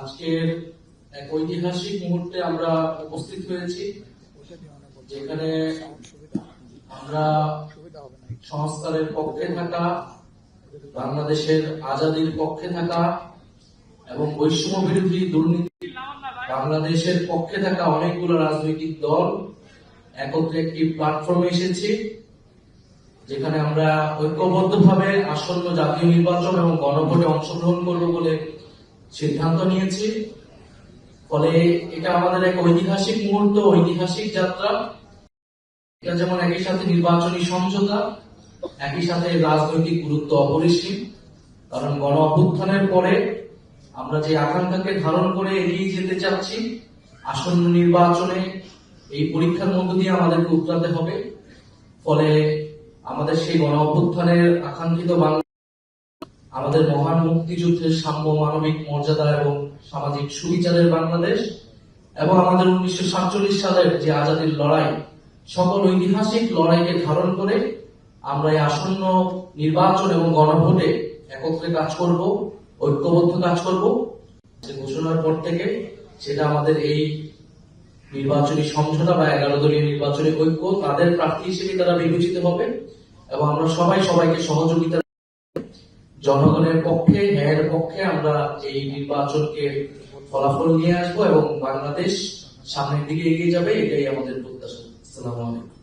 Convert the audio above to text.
আজকের এক ঐতিহাসিক মুহূর্তে আমরা উপস্থিত হয়েছি, যেখানে আমরা সংস্কারের পক্ষে থাকা, বাংলাদেশের আজাদির পক্ষে থাকা এবং বৈষম্য বিরোধী দুর্নীতি বাংলাদেশের পক্ষে থাকা অনেকগুলো রাজনৈতিক দল একত্রে একটি প্ল্যাটফর্মে এসেছি, যেখানে আমরা ঐক্যবদ্ধভাবে আসন্ন জাতীয় নির্বাচন এবং গণভোটে অংশগ্রহণ করব বলে সিদ্ধান্ত নিয়েছি। ফলে এটা আমাদের এক ঐতিহাসিক মুহূর্ত, ঐতিহাসিক যাত্রা। এটা যেমন একই সাথে নির্বাচনী সমঝোতা, একই সাথে রাজনৈতিক গুরুত্ব অপরিসীম। কারণ গণ অভ্যুত্থানের পরে আমরা যে আকাঙ্ক্ষাকে ধারণ করে এগিয়ে যেতে চাচ্ছি, আসন্ন নির্বাচনে এই পরীক্ষার মধ্য দিয়ে আমাদেরকে উতরাতে হবে। ফলে আমাদের সেই গণ অভ্যুত্থানের আকাঙ্ক্ষিত আমাদের মহান মুক্তিযুদ্ধের সাম্য, মানবিক মর্যাদা এবং সামাজিক সুবিচারের বাংলাদেশ এবং আমাদের 1947 সালের যে আজাদির লড়াই, সকল ঐতিহাসিক লড়াইকে ধারণ করে আমরা এই আসন্ন নির্বাচন এবং গণভোটে একত্রে কাজ করব, ঐক্যবদ্ধ কাজ করব। ঘোষণার পর থেকে সেটা আমাদের এই নির্বাচনী সমঝোতা বা 11 দলীয় নির্বাচনী ঐক্য, তাদের প্রার্থী হিসেবে তারা বিবেচিত হবে এবং আমরা সবাইকে সহযোগিতা, জনগণের পক্ষে, ন্যায়ের পক্ষে আমরা এই নির্বাচনকে ফলাফল নিয়ে আসবো এবং বাংলাদেশ সামনের দিকে এগিয়ে যাবে, এটাই আমাদের প্রত্যাশা। আসসালামু আলাইকুম।